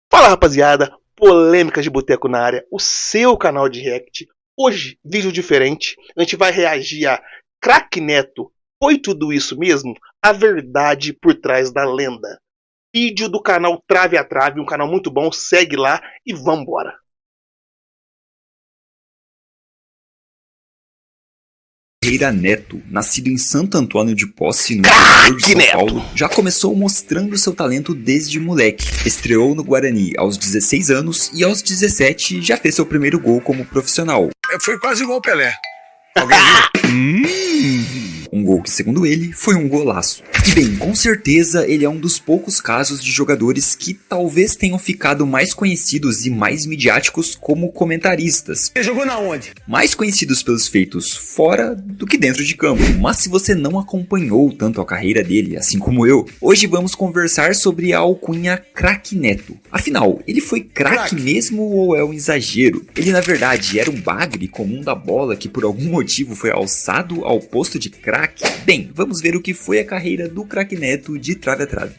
Fala rapaziada, polêmicas de boteco na área, o seu canal de react. Hoje, vídeo diferente, a gente vai reagir a Craque Neto. Foi tudo isso mesmo? A verdade por trás da lenda. Vídeo do canal Trave a Trave, um canal muito bom, segue lá e vambora. Ferreira Neto, nascido em Santo Antônio de Posse, no interior de São Paulo, já começou mostrando seu talento desde moleque. Estreou no Guarani aos 16 anos e aos 17 já fez seu primeiro gol como profissional. Foi quase igual o Pelé. Alguém viu? Um gol que, segundo ele, foi um golaço. E bem, com certeza ele é um dos poucos casos de jogadores que talvez tenham ficado mais conhecidos e mais midiáticos como comentaristas. Você jogou na onde? Mais conhecidos pelos feitos fora do que dentro de campo. Mas se você não acompanhou tanto a carreira dele, assim como eu, hoje vamos conversar sobre a alcunha Craque Neto. Afinal, ele foi craque mesmo ou é um exagero? Ele na verdade era um bagre comum da bola que por algum motivo foi alçado ao posto de craque? Bem, vamos ver o que foi a carreira do Craque Neto de trave a trave.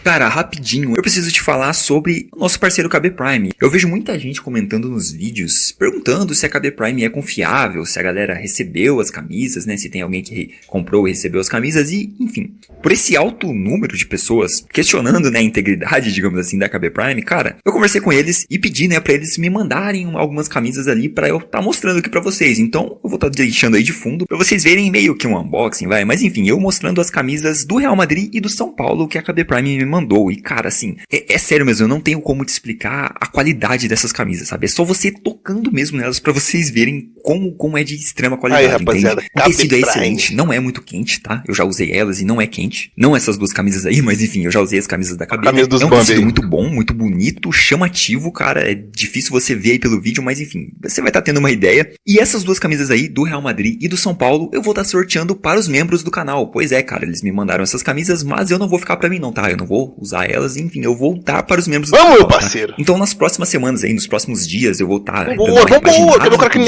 Cara, rapidinho, eu preciso te falar sobre o nosso parceiro KB Prime. Eu vejo muita gente comentando nos vídeos, perguntando se a KB Prime é confiável, se a galera recebeu as camisas, né? Se tem alguém que comprou e recebeu as camisas e, enfim. Por esse alto número de pessoas questionando, né, a integridade, digamos assim, da KB Prime, cara, eu conversei com eles e pedi, né, pra eles me mandarem algumas camisas ali pra eu tá mostrando aqui pra vocês. Então, eu vou tá deixando aí de fundo pra vocês verem meio que um unboxing, vai. Mas enfim, eu mostrando as camisas do Real Madrid e do São Paulo que a KB Prime me mandou. E cara, assim, é sério mesmo, eu não tenho como te explicar a qualidade dessas camisas, sabe? É só você tocando mesmo nelas pra vocês verem como é de extrema qualidade. Aí, rapaziada, o tecido é excelente, não é muito quente, tá? Eu já usei elas e não é quente. Não essas duas camisas aí, mas enfim, eu já usei as camisas da KB. É um tecido muito bom, muito bonito, chamativo, cara. É difícil você ver aí pelo vídeo, mas enfim, você vai estar tendo uma ideia. E essas duas camisas aí, do Real Madrid e do São Paulo, eu vou estar sorteando para os membros do canal. Pois é, cara, eles me mandaram essas camisas, mas eu não vou ficar pra mim não, tá? Eu não vou usar elas, enfim, eu vou dar para os membros do canal, meu parceiro. Tá? Então nas próximas semanas aí, nos próximos dias, eu vou estar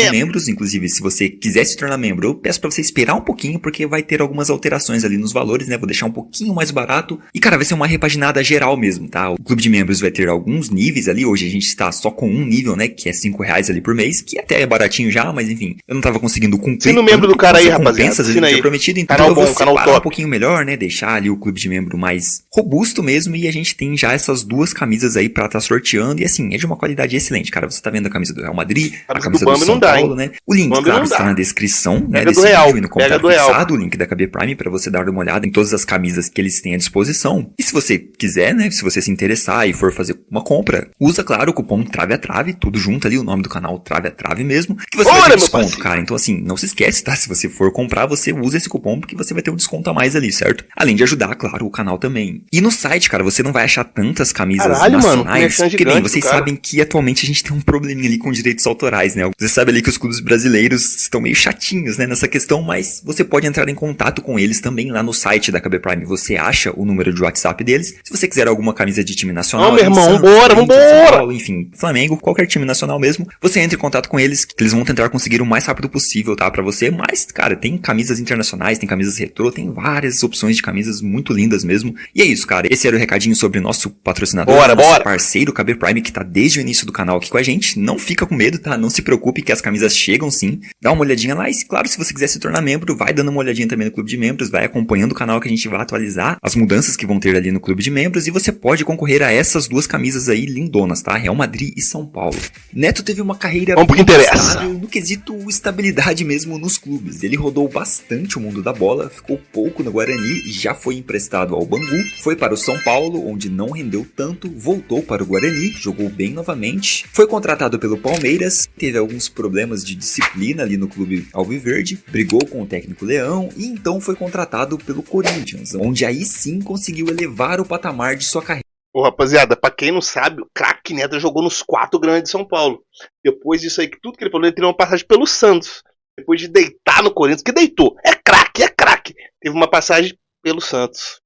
membros, inclusive, se você quiser se tornar membro, eu peço pra você esperar um pouquinho, porque vai ter algumas alterações ali nos valores, né? Vou deixar um pouquinho mais barato. E, cara, vai ser uma repaginada geral mesmo, tá? O clube de membros vai ter alguns níveis ali. Hoje a gente está só com um nível, né? Que é R$5 ali por mês, que até é baratinho já, mas enfim, eu não tava conseguindo cumprir. Assina o membro do cara aí, rapaziada. Assina aí. Prometido, então canal eu vou bom, separar um pouquinho melhor, né? Deixar ali o clube de membro mais robusto mesmo. E a gente tem já essas duas camisas aí pra estar sorteando. E assim, é de uma qualidade excelente, cara. Você tá vendo a camisa do Real Madrid, a camisa do São Paulo, né? O link, claro, está na descrição, né, desse vídeo e no comentário fixado, o link da KB Prime pra você dar uma olhada em todas as camisas que eles têm à disposição. E se você quiser, né, se você se interessar e for fazer uma compra, usa, claro, o cupom Trave a Trave, tudo junto ali, o nome do canal Trave a Trave mesmo, que você vai ter desconto, cara. Então assim, não se esquece, tá? Se você for comprar, você usa esse cupom porque você vai ter um desconto a mais ali, certo? Além de ajudar, claro, o canal também. E no site, cara, você não vai achar tantas camisas nacionais, porque nem vocês sabem que atualmente a gente tem um probleminha ali com direitos autorais, né? Você sabe ali que os clubes brasileiros estão meio chatinhos, né, nessa questão, mas você pode entrar em contato com eles também lá no site da KB Prime. Você acha o número de WhatsApp deles. Se você quiser alguma camisa de time nacional, meu irmão, Santos, vambora! Enfim, Flamengo, qualquer time nacional mesmo, você entra em contato com eles, que eles vão tentar conseguir o mais rápido possível, tá, pra você. Mas, cara, tem camisas internacionais, tem camisas retrô, tem várias opções de camisas muito lindas mesmo. E é isso, cara. Esse era o recadinho sobre o nosso patrocinador, nosso parceiro KB Prime, que tá desde o início do canal aqui com a gente. Não fica com medo, tá? Não se preocupe que as camisas chegam sim. Dá uma olhadinha lá e, claro, se você quiser se tornar membro, vai dando uma olhadinha também no clube de membros, vai acompanhando o canal que a gente vai atualizar as mudanças que vão ter ali no clube de membros e você pode concorrer a essas duas camisas aí lindonas, tá? Real Madrid e São Paulo. Neto teve uma carreira estável no quesito estabilidade mesmo nos clubes. Ele rodou bastante o mundo da bola, ficou pouco no Guarani, já foi emprestado ao Bangu, foi para o São Paulo, onde não rendeu tanto, voltou para o Guarani, jogou bem novamente, foi contratado pelo Palmeiras, teve alguns problemas de disciplina ali no clube alviverde, brigou com o técnico Leão e então foi contratado pelo Corinthians, onde aí sim conseguiu elevar o patamar de sua carreira. Ô, rapaziada, pra quem não sabe, o Craque Neto jogou nos 4 grandes de São Paulo. Depois disso aí, que tudo que ele falou, ele teve uma passagem pelo Santos. Depois de deitar no Corinthians, que deitou. É craque. Teve uma passagem pelo Santos.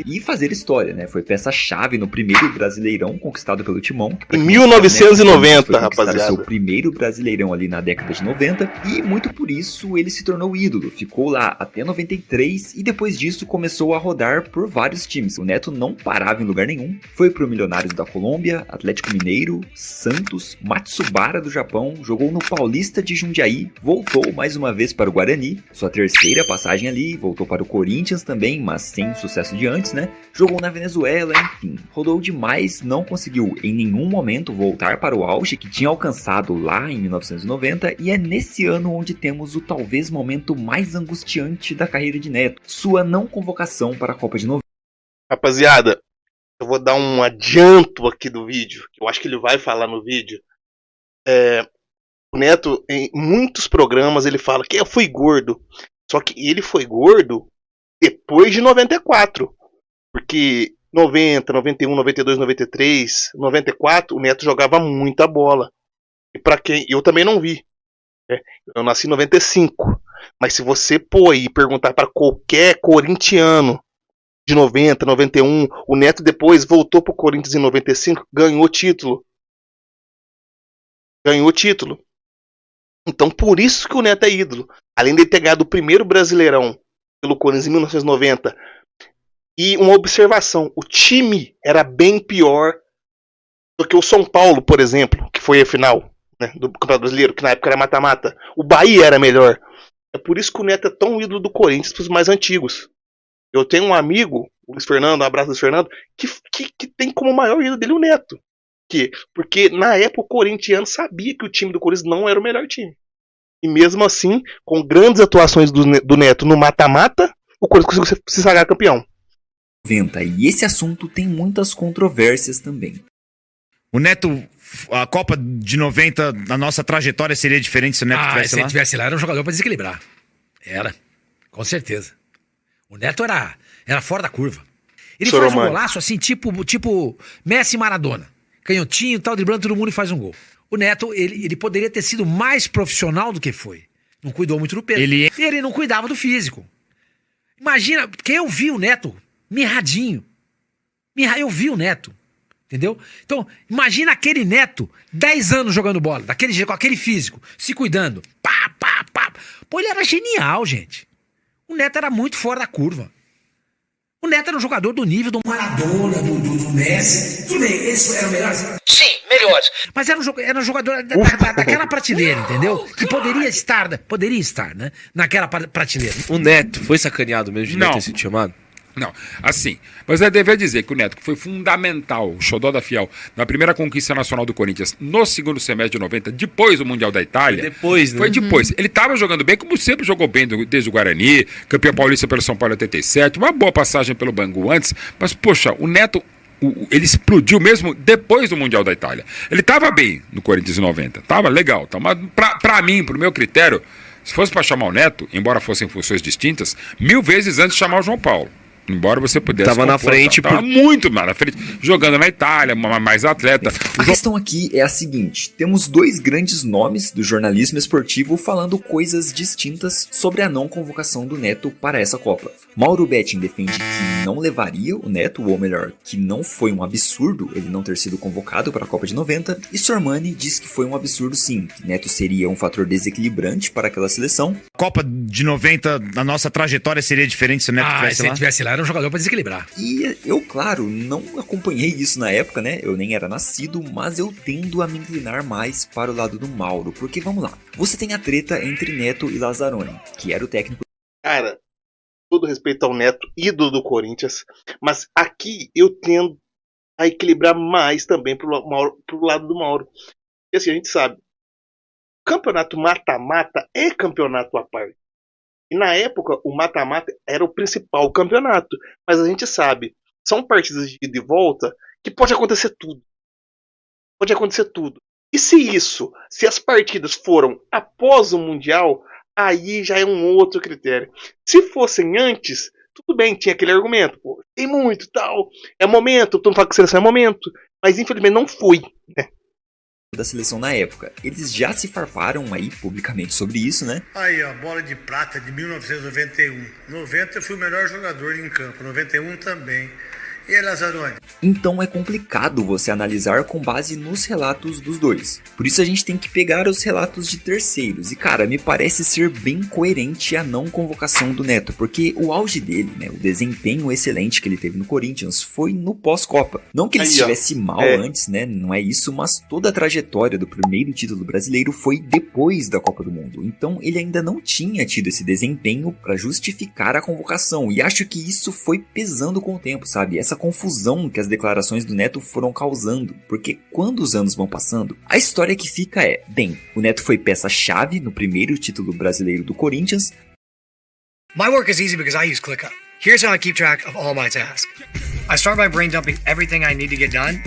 e fazer história, né? Foi peça-chave no primeiro Brasileirão conquistado pelo Timão. Que, em 1990, foi rapaziada. Seu primeiro Brasileirão ali na década de 90 e muito por isso ele se tornou ídolo. Ficou lá até 93 e depois disso começou a rodar por vários times. O Neto não parava em lugar nenhum. Foi pro Milionários da Colômbia, Atlético Mineiro, Santos, Matsubara do Japão, jogou no Paulista de Jundiaí, voltou mais uma vez para o Guarani, sua terceira passagem ali, voltou para o Corinthians também, mas sem o sucesso de antes, né? Jogou na Venezuela, enfim, rodou demais, não conseguiu em nenhum momento voltar para o auge que tinha alcançado lá em 1990 e é nesse ano onde temos o talvez momento mais angustiante da carreira de Neto, sua não convocação para a Copa de 90. Rapaziada, eu vou dar um adianto aqui do vídeo, que eu acho que ele vai falar no vídeo. O Neto, em muitos programas, ele fala que eu fui gordo, só que ele foi gordo depois de 94, porque 90, 91, 92, 93, 94, o Neto jogava muita bola. E para quem eu também não vi, né? Eu nasci em 95, mas se você pôr aí e perguntar para qualquer corintiano de 90, 91, o Neto depois voltou pro Corinthians em 95, ganhou título. Então por isso que o Neto é ídolo. Além de ter ganhado o primeiro Brasileirão pelo Corinthians em 1990. E uma observação, o time era bem pior do que o São Paulo, por exemplo, que foi a final, né, do Campeonato Brasileiro, que na época era mata-mata. O Bahia era melhor. É por isso que o Neto é tão ídolo do Corinthians para os mais antigos. Eu tenho um amigo, o Luiz Fernando, um abraço Luiz Fernando, que tem como maior ídolo dele o Neto. Porque na época o corintiano sabia que o time do Corinthians não era o melhor time. E mesmo assim, com grandes atuações do Neto no mata-mata, o Corinthians conseguiu se sagrar campeão. E esse assunto tem muitas controvérsias também. O Neto, a Copa de 90, na nossa trajetória seria diferente se o Neto tivesse se lá? ele tivesse lá, era um jogador pra desequilibrar. Era, com certeza. O Neto era fora da curva. Ele faz um golaço assim, tipo Messi e Maradona. Canhotinho, tal, driblando todo mundo e faz um gol. O Neto, ele poderia ter sido mais profissional do que foi. Não cuidou muito do peso. Ele não cuidava do físico. Imagina, porque eu vi o Neto mirradinho. Eu vi o Neto. Entendeu? Então, imagina aquele Neto, 10 anos jogando bola, daquele jeito, com aquele físico, se cuidando. Pá, pá, pá. Pô, ele era genial, gente. O Neto era muito fora da curva. O Neto era um jogador do nível do Maradona, do Messi. Tudo bem, esses eram melhores? Sim, melhores. Mas era um jogador daquela prateleira, entendeu? Que poderia estar, né? Naquela prateleira. O Neto foi sacaneado mesmo de não ter sido chamado? Não, assim, mas é dever dizer que o Neto, que foi fundamental, o xodó da Fiel, na primeira conquista nacional do Corinthians, no segundo semestre de 90, depois do Mundial da Itália. Foi depois. Ele estava jogando bem, como sempre jogou bem desde o Guarani, campeão paulista pelo São Paulo em 87, uma boa passagem pelo Bangu antes, mas, poxa, o Neto, ele explodiu mesmo depois do Mundial da Itália. Ele estava bem no Corinthians em 90, estava legal, mas pra mim, pro meu critério, se fosse para chamar o Neto, embora fossem funções distintas, 1000 vezes antes de chamar o João Paulo. Embora você pudesse... Tava na frente. Tava muito mais na frente. Jogando na Itália, mais atleta. A questão aqui é a seguinte. Temos dois grandes nomes do jornalismo esportivo falando coisas distintas sobre a não convocação do Neto para essa Copa. Mauro Betting defende que não levaria o Neto, ou melhor, que não foi um absurdo ele não ter sido convocado para a Copa de 90. E Sormani diz que foi um absurdo sim, que Neto seria um fator desequilibrante para aquela seleção. Copa de 90, na nossa trajetória seria diferente se o Neto tivesse lá? Se ele tivesse lá, era um jogador pra desequilibrar. E eu, claro, não acompanhei isso na época, né? Eu nem era nascido, mas eu tendo a me inclinar mais para o lado do Mauro. Porque, vamos lá, você tem a treta entre Neto e Lazzaroni, que era o técnico... Cara, todo respeito ao Neto, ídolo do Corinthians, mas aqui eu tendo a equilibrar mais também pro lado do Mauro. E assim, a gente sabe, campeonato mata-mata é campeonato à parte. E na época, o mata-mata era o principal campeonato. Mas a gente sabe, são partidas de ida e volta que pode acontecer tudo. Pode acontecer tudo. E se as partidas foram após o Mundial, aí já é um outro critério. Se fossem antes, tudo bem, tinha aquele argumento. Pô, tem muito, tal. É momento, todo mundo fala que seleção é momento. Mas infelizmente não foi, né? da seleção na época. Eles já se farparam aí publicamente sobre isso, né? Aí, ó, bola de prata de 1991. 90 eu fui o melhor jogador em campo, 91 também. E aí, Lazzaroni? Então é complicado você analisar com base nos relatos dos dois. Por isso a gente tem que pegar os relatos de terceiros. E cara, me parece ser bem coerente a não convocação do Neto, porque o auge dele, né, o desempenho excelente que ele teve no Corinthians foi no pós-Copa. Não que ele estivesse mal antes, né, não é isso, mas toda a trajetória do primeiro título brasileiro foi depois da Copa do Mundo. Então ele ainda não tinha tido esse desempenho para justificar a convocação. E acho que isso foi pesando com o tempo, sabe? Essa confusão que as declarações do Neto foram causando, porque quando os anos vão passando, a história que fica é, bem, o Neto foi peça-chave no primeiro título brasileiro do Corinthians. My work is easy because I use ClickUp. Here's how I keep track of all my tasks. I start by brain dumping everything I need to get done.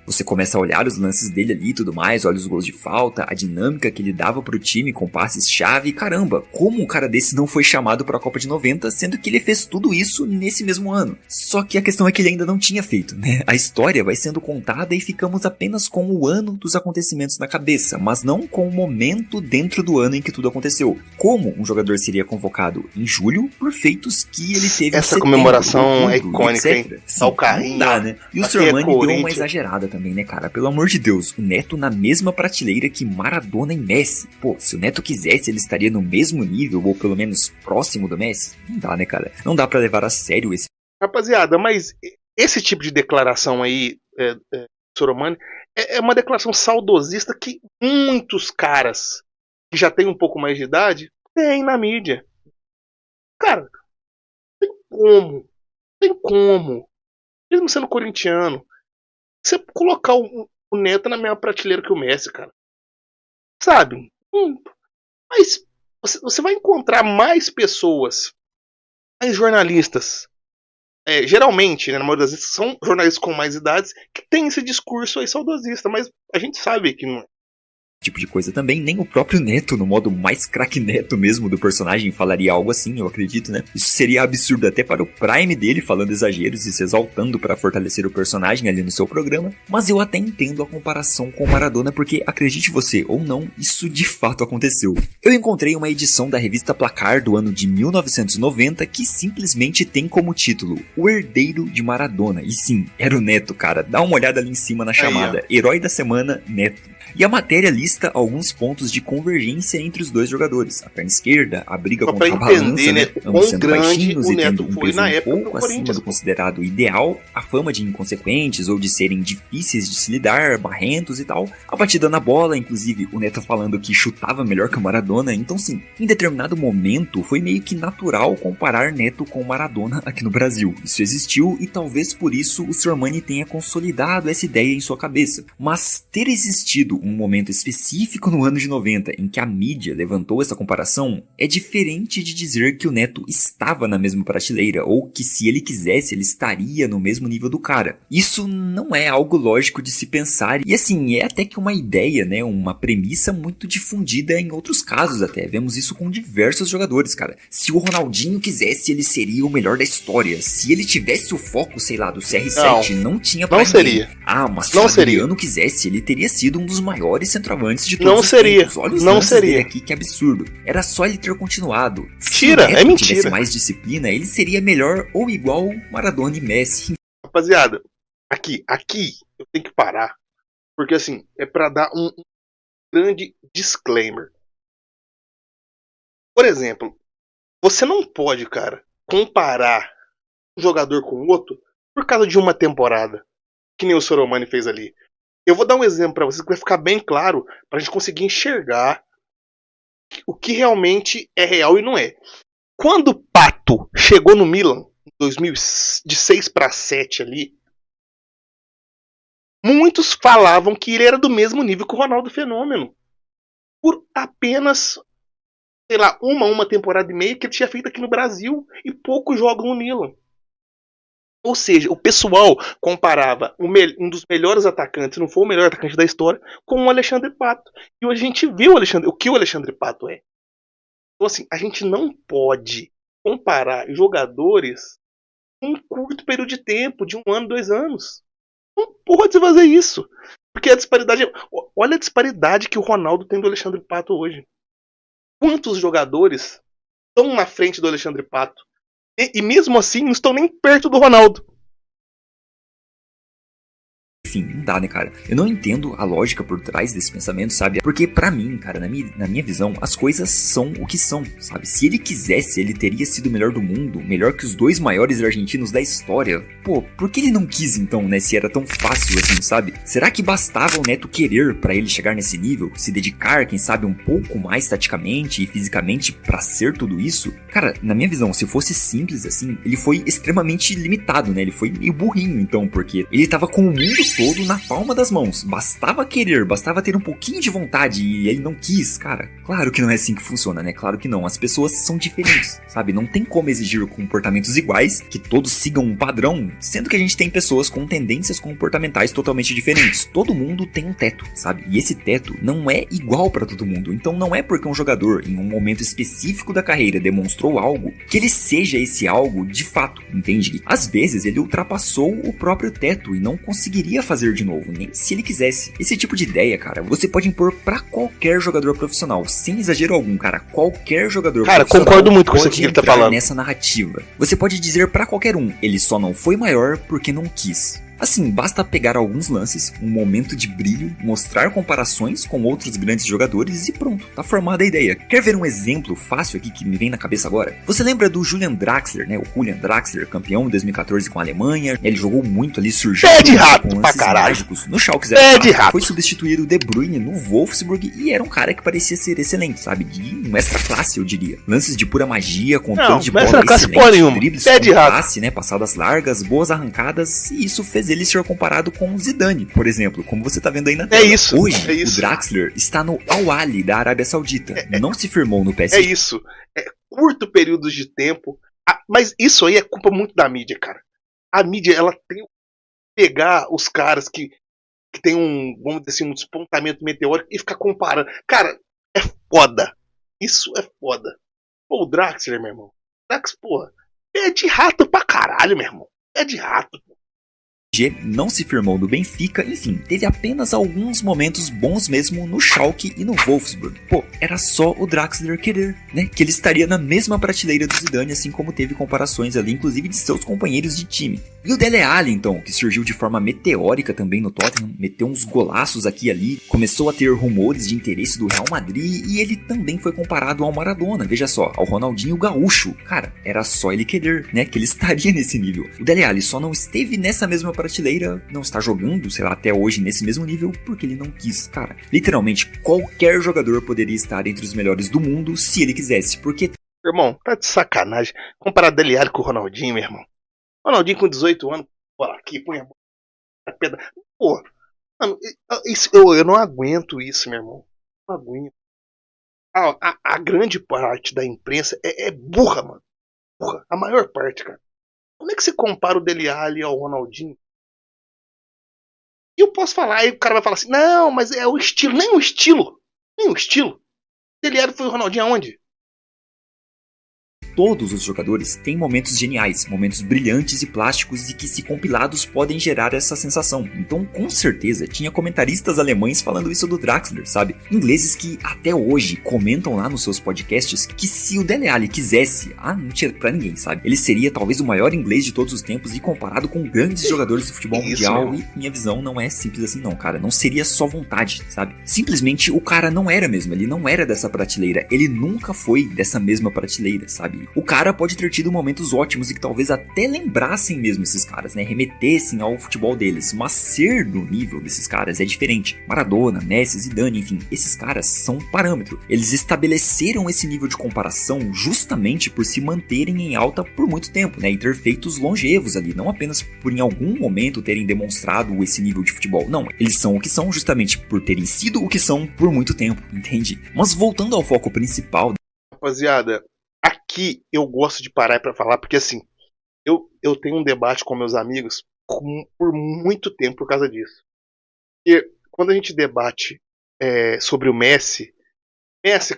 Você começa a olhar os lances dele ali e tudo mais, olha os gols de falta, a dinâmica que ele dava pro time com passes-chave, e caramba, como um cara desse não foi chamado pra Copa de 90, sendo que ele fez tudo isso nesse mesmo ano. Só que a questão é que ele ainda não tinha feito, né? A história vai sendo contada e ficamos apenas com o ano dos acontecimentos na cabeça, mas não com o momento dentro do ano em que tudo aconteceu. Como um jogador seria convocado em julho por feitos que ele teve essa em setembro, comemoração é outubro, icônica, etc. hein? Sim, Tá o carrinho, não dá, né? E o aqui Sormani deu uma Corinthians. exagerada também, né, cara? Pelo amor de Deus, o Neto na mesma prateleira que Maradona e Messi. Pô, se o Neto quisesse, ele estaria no mesmo nível, ou pelo menos próximo do Messi? Não dá, né, cara? Não dá pra levar a sério esse... Rapaziada, mas esse tipo de declaração aí, Soromani, é uma declaração saudosista que muitos caras que já têm um pouco mais de idade têm na mídia. Cara, tem como, mesmo sendo corintiano, você colocar o Neto na mesma prateleira que o Messi, cara. Sabe? Mas você vai encontrar mais pessoas, mais jornalistas. Geralmente, né, na maioria das vezes, são jornalistas com mais idades que tem esse discurso aí saudosista, mas a gente sabe que não é. tipo de coisa também, nem o próprio Neto, no modo mais craque Neto mesmo do personagem, falaria algo assim, eu acredito, né? Isso seria absurdo até para o Prime dele, falando exageros e se exaltando para fortalecer o personagem ali no seu programa, mas eu até entendo a comparação com o Maradona, porque, acredite você ou não, isso de fato aconteceu. Eu encontrei uma edição da revista Placar do ano de 1990 que simplesmente tem como título O Herdeiro de Maradona, e sim, era o Neto, cara, dá uma olhada ali em cima na chamada, Herói da Semana, Neto. E a matéria lista alguns pontos de convergência entre os dois jogadores. A perna esquerda, a briga contra a balança, né? Ambos sendo baixinhos e tendo um peso um pouco acima do considerado ideal, a fama de inconsequentes ou de serem difíceis de se lidar, barrentos e tal. A batida na bola, inclusive o Neto falando que chutava melhor que o Maradona. Então sim, em determinado momento foi meio que natural comparar Neto com o Maradona aqui no Brasil. Isso existiu e talvez por isso o Sormani tenha consolidado essa ideia em sua cabeça. Mas ter existido um momento específico no ano de 90 em que a mídia levantou essa comparação é diferente de dizer que o Neto estava na mesma prateleira ou que se ele quisesse ele estaria no mesmo nível do cara. Isso não é algo lógico de se pensar e assim, é até que uma ideia, né, uma premissa muito difundida em outros casos até. Vemos isso com diversos jogadores, cara. Se o Ronaldinho quisesse, ele seria o melhor da história. Se ele tivesse o foco, sei lá, do CR7, não tinha pra não ninguém. seria. Ah, mas se não o Adriano seria. quisesse, ele teria sido um dos maiores centroavantes de todos Não os seria. tempos. Olha os Não lances seria. dele aqui, que absurdo. Era só ele ter continuado. Mentira, Se o Neto é mentira. tivesse mais disciplina, ele seria melhor ou igual Maradona e Messi. Rapaziada, aqui eu tenho que parar, porque assim, é pra dar um grande disclaimer. Por exemplo, você não pode, cara, comparar um jogador com o outro por causa de uma temporada, que nem o Soromani fez ali. Eu vou dar um exemplo pra vocês que vai ficar bem claro pra gente conseguir enxergar o que realmente é real e não é. Quando o Pato chegou no Milan, em 2000, de 6 para 7 ali, muitos falavam que ele era do mesmo nível que o Ronaldo Fenômeno. Por apenas, sei lá, uma temporada e meia que ele tinha feito aqui no Brasil e poucos jogos no Milan. Ou seja, o pessoal comparava um dos melhores atacantes, se não for o melhor atacante da história, com o Alexandre Pato. E hoje a gente viu o que o Alexandre Pato é. Então assim, a gente não pode comparar jogadores em um curto período de tempo, de 1 ano, 2 anos. Não pode fazer isso. Porque a disparidade. Olha a disparidade que o Ronaldo tem do Alexandre Pato hoje. Quantos jogadores estão na frente do Alexandre Pato? E mesmo assim não estão nem perto do Ronaldo. Enfim, não dá, né, cara? Eu não entendo a lógica por trás desse pensamento, sabe? Porque pra mim, cara, na minha visão, as coisas são o que são, sabe? Se ele quisesse, ele teria sido o melhor do mundo, melhor que os 2 maiores argentinos da história. Pô, por que ele não quis então, né? Se era tão fácil assim, sabe? Será que bastava o Neto querer pra ele chegar nesse nível? Se dedicar, quem sabe, um pouco mais taticamente e fisicamente pra ser tudo isso? Cara, na minha visão, se fosse simples assim, ele foi extremamente limitado, né? Ele foi meio burrinho, então, porque ele tava com o mundo todo na palma das mãos. Bastava querer, bastava ter um pouquinho de vontade e ele não quis, cara. Claro que não é assim que funciona, né? Claro que não. As pessoas são diferentes, sabe? Não tem como exigir comportamentos iguais, que todos sigam um padrão, sendo que a gente tem pessoas com tendências comportamentais totalmente diferentes. Todo mundo tem um teto, sabe? E esse teto não é igual pra todo mundo. Então não é porque um jogador, em um momento específico da carreira, demonstrou algo, que ele seja esse algo de fato, entende? Às vezes ele ultrapassou o próprio teto e não conseguiria fazer de novo, nem se ele quisesse. Esse tipo de ideia, cara, você pode impor pra qualquer jogador profissional, sem exagero algum, cara. Qualquer jogador profissional. Cara, concordo muito com isso que ele tá falando. Nessa narrativa. Você pode dizer pra qualquer um, ele só não foi maior porque não quis. Assim, basta pegar alguns lances, um momento de brilho, mostrar comparações com outros grandes jogadores e pronto, tá formada a ideia. Quer ver um exemplo fácil aqui que me vem na cabeça agora? Você lembra do Julian Draxler, né? O Julian Draxler, campeão em 2014 com a Alemanha. Ele jogou muito ali, surgiu Pé de rato com pra lances caralho. mágicos no Schalke Pé de 04. rato. Foi substituir o De Bruyne no Wolfsburg e era um cara que parecia ser excelente, sabe? De um extra classe, eu diria. Lances de pura magia, controle de bola excelente, dribles com passe, né? Passadas largas, boas arrancadas, e isso fez ele ser comparado com o Zidane, por exemplo, como você tá vendo aí na tela. Hoje, o Draxler está no Al-Ahly da Arábia Saudita. Não se firmou no PSG. É isso. É curto período de tempo. Mas isso aí é culpa muito da mídia, cara. A mídia, ela tem que pegar os caras que tem vamos dizer assim, um despontamento meteórico e ficar comparando. Cara, é foda. Isso é foda. Pô, o Draxler, meu irmão. Drax, porra, é de rato pra caralho, meu irmão. É de rato, pô. Não se firmou no Benfica, enfim, teve apenas alguns momentos bons mesmo no Schalke e no Wolfsburg. Pô, era só o Draxler querer, né? Que ele estaria na mesma prateleira do Zidane, assim como teve comparações ali, inclusive de seus companheiros de time. E o Dele Alli, então, que surgiu de forma meteórica também no Tottenham, meteu uns golaços aqui e ali, começou a ter rumores de interesse do Real Madrid e ele também foi comparado ao Maradona, veja só, ao Ronaldinho Gaúcho. Cara, era só ele querer, né? Que ele estaria nesse nível. O Dele Alli só não esteve nessa mesma prateleira, não está jogando, sei lá, até hoje nesse mesmo nível, porque ele não quis, cara. Literalmente, qualquer jogador poderia estar entre os melhores do mundo se ele quisesse, porque... Irmão, tá de sacanagem. Comparar Dele Alli com o Ronaldinho, meu irmão. Ronaldinho com 18 anos, pô, aqui, põe a mão na pedra. Pô, mano, eu não aguento isso, meu irmão. Não aguento. A grande parte da imprensa é burra, mano. Burra, a maior parte, cara. Como é que você compara o Dele Alli ao Ronaldinho? E eu posso falar, aí o cara vai falar assim, não, mas é o estilo. Nem o estilo. Nem o estilo. Dele Alli foi o Ronaldinho aonde? Todos os jogadores têm momentos geniais, momentos brilhantes e plásticos e que, se compilados, podem gerar essa sensação. Então, com certeza, tinha comentaristas alemães falando isso do Draxler, sabe? Ingleses que, até hoje, comentam lá nos seus podcasts que se o Dele Alli quisesse, não tinha pra ninguém, sabe? Ele seria talvez o maior inglês de todos os tempos e comparado com grandes jogadores do futebol mundial. E minha visão não é simples assim não, cara. Não seria só vontade, sabe? Simplesmente o cara não era mesmo, ele não era dessa prateleira. Ele nunca foi dessa mesma prateleira, sabe? O cara pode ter tido momentos ótimos e que talvez até lembrassem mesmo esses caras, né? Remetessem ao futebol deles. Mas ser do nível desses caras é diferente. Maradona, Messi, Zidane, enfim, esses caras são um parâmetro. Eles estabeleceram esse nível de comparação justamente por se manterem em alta por muito tempo, né? E ter feitos longevos ali, não apenas por em algum momento terem demonstrado esse nível de futebol. Não, eles são o que são justamente por terem sido o que são por muito tempo, entende? Mas voltando ao foco principal... Rapaziada, aqui eu gosto de parar pra falar, porque assim, eu tenho um debate com meus amigos por muito tempo por causa disso. E quando a gente debate sobre o Messi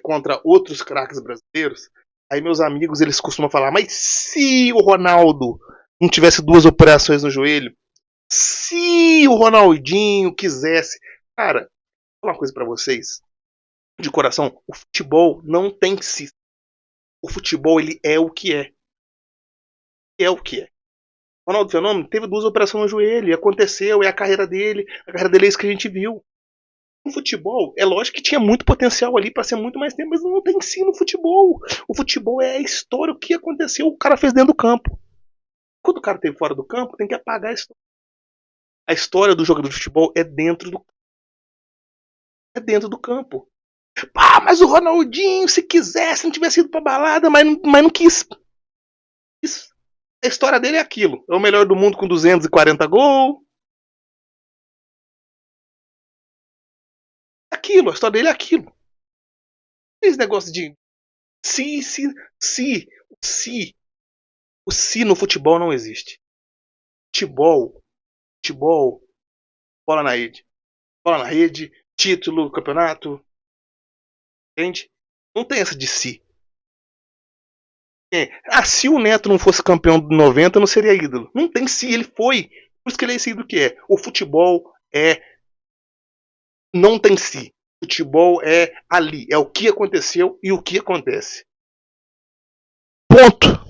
contra outros craques brasileiros, aí meus amigos eles costumam falar, mas se o Ronaldo não tivesse 2 operações no joelho, Se o Ronaldinho quisesse... Cara, vou falar uma coisa pra vocês. De coração, o futebol não tem si. O futebol, ele é o que é. É o que é. O Ronaldo Fenômeno teve 2 operações no joelho. E aconteceu, é a carreira dele. A carreira dele é isso que a gente viu. No futebol, é lógico que tinha muito potencial ali pra ser muito mais tempo, mas não tem si no futebol. O futebol é a história, o que aconteceu, o cara fez dentro do campo. Quando o cara esteve fora do campo, tem que apagar a história. A história do jogador de futebol é dentro do campo. Ah, mas o Ronaldinho, se quisesse, não tivesse ido pra balada, mas não quis. A história dele é aquilo. É o melhor do mundo com 240 gols. Aquilo, a história dele é aquilo. Esse negócio de o si no futebol não existe. Futebol, bola na rede. Bola na rede, título, campeonato. Entende? Não tem essa de si. Se o Neto não fosse campeão de 90, não seria ídolo. Não tem si, ele foi. Por isso que ele é esse ídolo que é. O futebol não tem si. O futebol é ali. É o que aconteceu e o que acontece. Ponto.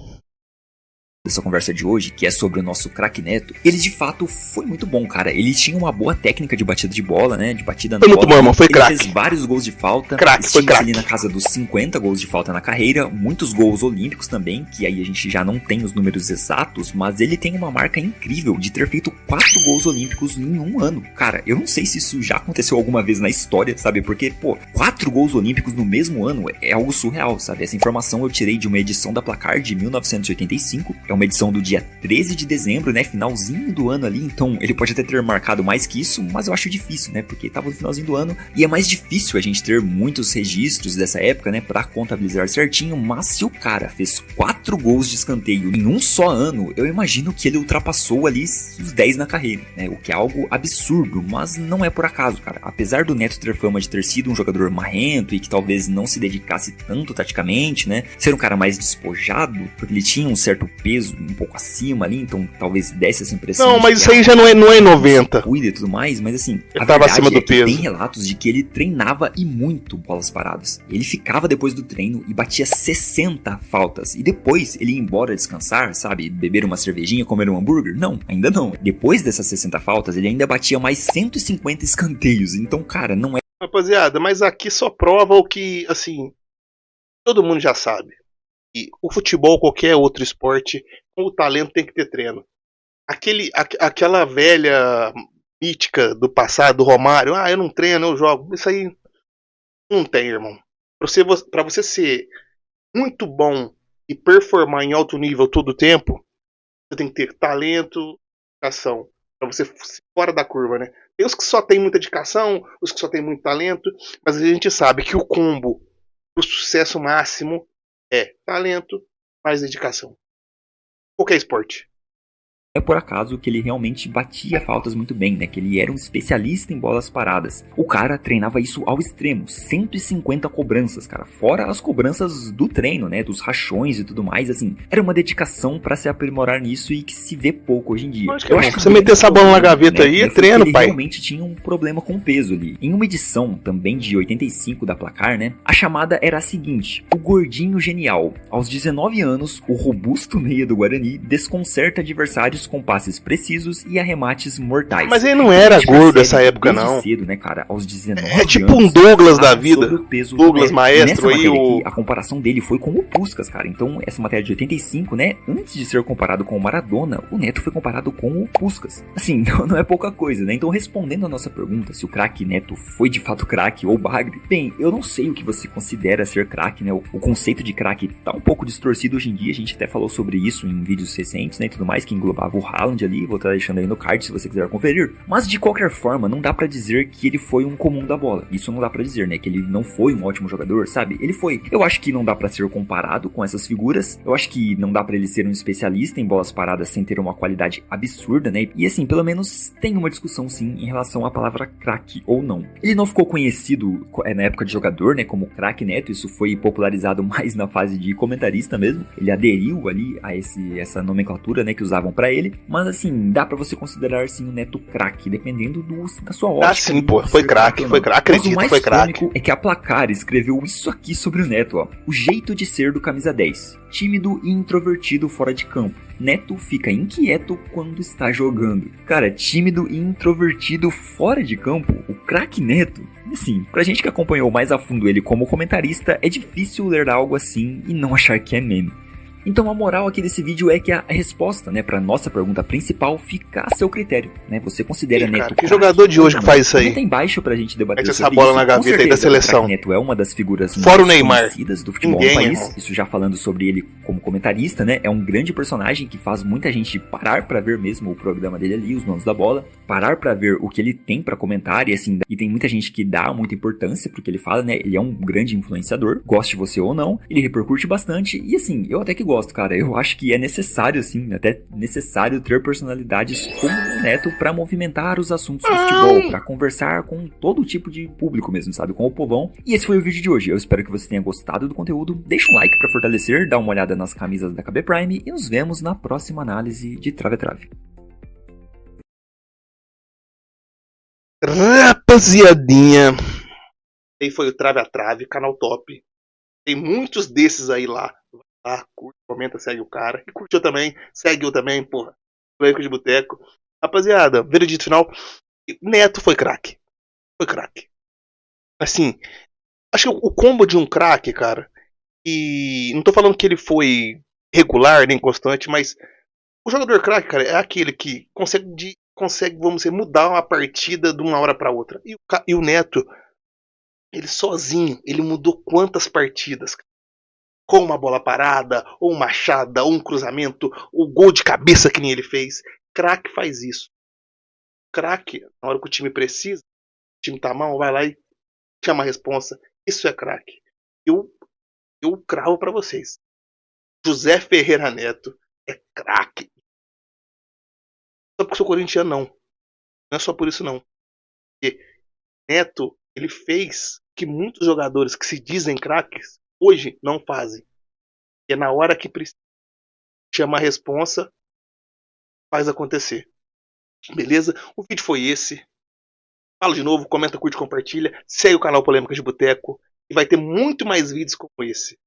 Essa conversa de hoje, que é sobre o nosso craque Neto, ele de fato foi muito bom, cara. Ele tinha uma boa técnica de batida de bola, né? De batida na bola. Foi muito bom, irmão. Foi craque. Ele fez vários gols de falta. Foi craque. Ali na casa dos 50 gols de falta na carreira. Muitos gols olímpicos também, que aí a gente já não tem os números exatos, mas ele tem uma marca incrível de ter feito 4 gols olímpicos em um ano. Cara, eu não sei se isso já aconteceu alguma vez na história, sabe? Porque, 4 gols olímpicos no mesmo ano é algo surreal, sabe? Essa informação eu tirei de uma edição da Placar de 1985. É uma edição do dia 13 de dezembro, né, finalzinho do ano ali, então ele pode até ter marcado mais que isso, mas eu acho difícil, né, porque tava no finalzinho do ano, e é mais difícil a gente ter muitos registros dessa época, né, pra contabilizar certinho, mas se o cara fez 4 gols de escanteio em um só ano, eu imagino que ele ultrapassou ali os 10 na carreira, né, o que é algo absurdo, mas não é por acaso, cara. Apesar do Neto ter fama de ter sido um jogador marrento e que talvez não se dedicasse tanto taticamente, né, ser um cara mais despojado, porque ele tinha um certo peso, um pouco acima ali, então talvez desse essa impressão. Não, mas isso aí já não é 90. Cuida e tudo mais, mas assim, ele tava acima do peso. Tem relatos de que ele treinava e muito bolas paradas. Ele ficava depois do treino e batia 60 faltas. E depois ele ia embora descansar, sabe? Beber uma cervejinha, comer um hambúrguer? Não, ainda não. Depois dessas 60 faltas, ele ainda batia mais 150 escanteios. Então, cara, não é... Rapaziada, mas aqui só prova o que, assim, todo mundo já sabe. E o futebol, qualquer outro esporte, o talento tem que ter treino. Aquela velha mítica do passado, do Romário, eu não treino, eu jogo. Isso aí não tem, irmão. Pra você ser muito bom e performar em alto nível todo o tempo, você tem que ter talento, dedicação. Pra você fora da curva, né? Tem os que só tem muita dedicação, os que só tem muito talento, mas a gente sabe que o combo pro sucesso máximo é talento mais dedicação. Qualquer esporte. É por acaso que ele realmente batia faltas muito bem, né? Que ele era um especialista em bolas paradas. O cara treinava isso ao extremo, 150 cobranças, cara. Fora as cobranças do treino, né? Dos rachões e tudo mais, assim. Era uma dedicação pra se aprimorar nisso e que se vê pouco hoje em dia. Eu acho que você meter essa bola na gaveta aí, é treino, ele pai. Ele realmente tinha um problema com o peso ali. Em uma edição, também de 85 da Placar, né? A chamada era a seguinte: o gordinho genial. Aos 19 anos, o robusto meia do Guarani desconcerta adversários com passes precisos e arremates mortais. Mas ele não era gordo nessa época, não. Cedo, né, cara? Aos 19 é tipo um Douglas da vida. Douglas Maestro aí. A comparação dele foi com o Puskás, cara. Então, essa matéria de 85, né? Antes de ser comparado com o Maradona, o Neto foi comparado com o Puskás. Assim, não é pouca coisa, né? Então, respondendo a nossa pergunta, se o craque Neto foi de fato craque ou bagre, bem, eu não sei o que você considera ser craque, né? O conceito de craque tá um pouco distorcido hoje em dia. A gente até falou sobre isso em vídeos recentes, né? E tudo mais, que englobava o Haaland ali. Vou estar deixando aí no card se você quiser conferir. Mas, de qualquer forma, não dá pra dizer que ele foi um comum da bola. Isso não dá pra dizer, né? Que ele não foi um ótimo jogador, sabe? Ele foi. Eu acho que não dá pra ser comparado com essas figuras. Eu acho que não dá pra ele ser um especialista em bolas paradas sem ter uma qualidade absurda, né? E assim, pelo menos tem uma discussão sim em relação à palavra craque ou não. Ele não ficou conhecido na época de jogador, né? Como craque Neto. Isso foi popularizado mais na fase de comentarista mesmo. Ele aderiu ali a essa nomenclatura, né? Que usavam pra ele, mas assim, dá pra você considerar sim o Neto craque, dependendo da sua ótica. Ah, sim, pô, foi craque, acredito, o mais foi craque. cômico é que a Placar escreveu isso aqui sobre o Neto, ó. O jeito de ser do camisa 10, tímido e introvertido fora de campo. Neto fica inquieto quando está jogando. Cara, tímido e introvertido fora de campo, o craque Neto. Assim, pra gente que acompanhou mais a fundo ele como comentarista, é difícil ler algo assim e não achar que é meme. Então a moral aqui desse vídeo é que a resposta, né, pra nossa pergunta principal fica a seu critério, né? Você considera Sim, Neto que jogador de hoje que faz isso aí? Comenta embaixo pra gente debater Mete essa sobre bola isso. na gaveta Com aí da certeza, seleção. O Neto é uma das figuras Fora o mais Neymar. conhecidas do futebol Ninguém, do país. irmão. Isso já falando sobre ele como comentarista, né? É um grande personagem que faz muita gente parar pra ver mesmo o programa dele ali, os Donos da Bola, parar pra ver o que ele tem pra comentar e assim, e tem muita gente que dá muita importância pro que ele fala, né? Ele é um grande influenciador, goste você ou não, ele repercute bastante e assim, eu até que gosto, cara. Eu acho que é necessário, assim, até necessário ter personalidades como o Neto pra movimentar os assuntos do futebol, pra conversar com todo tipo de público mesmo, sabe? Com o povão. E esse foi o vídeo de hoje. Eu espero que você tenha gostado do conteúdo. Deixa um like pra fortalecer, dá uma olhada nas camisas da KB Prime e nos vemos na próxima análise de Trave a Trave. Rapaziadinha, aí foi o Trave a Trave, canal top. Tem muitos desses aí lá. Curte, comenta, segue o cara. E curtiu também, segue eu também, porra. Polêmica de Boteco. Rapaziada, veredito final. Neto foi craque. Foi craque. Assim, acho que o combo de um craque, cara. E não tô falando que ele foi regular nem constante, mas o jogador craque, cara, é aquele que consegue, vamos dizer, mudar uma partida de uma hora pra outra. E o Neto, ele sozinho, ele mudou quantas partidas? Com uma bola parada, ou uma machada, ou um cruzamento, o gol de cabeça que nem ele fez. Craque faz isso. Craque, na hora que o time precisa, o time tá mal, vai lá e chama a responsa. Isso é craque. Eu cravo pra vocês. José Ferreira Neto é craque. Só porque sou corintiano, não. Não é só por isso, não. Porque Neto, ele fez que muitos jogadores que se dizem craques, hoje não fazem. E é na hora que precisa. Chama a responsa, faz acontecer. Beleza? O vídeo foi esse. Fala de novo, comenta, curte, compartilha. Segue o canal Polêmicas de Boteco. E vai ter muito mais vídeos como esse.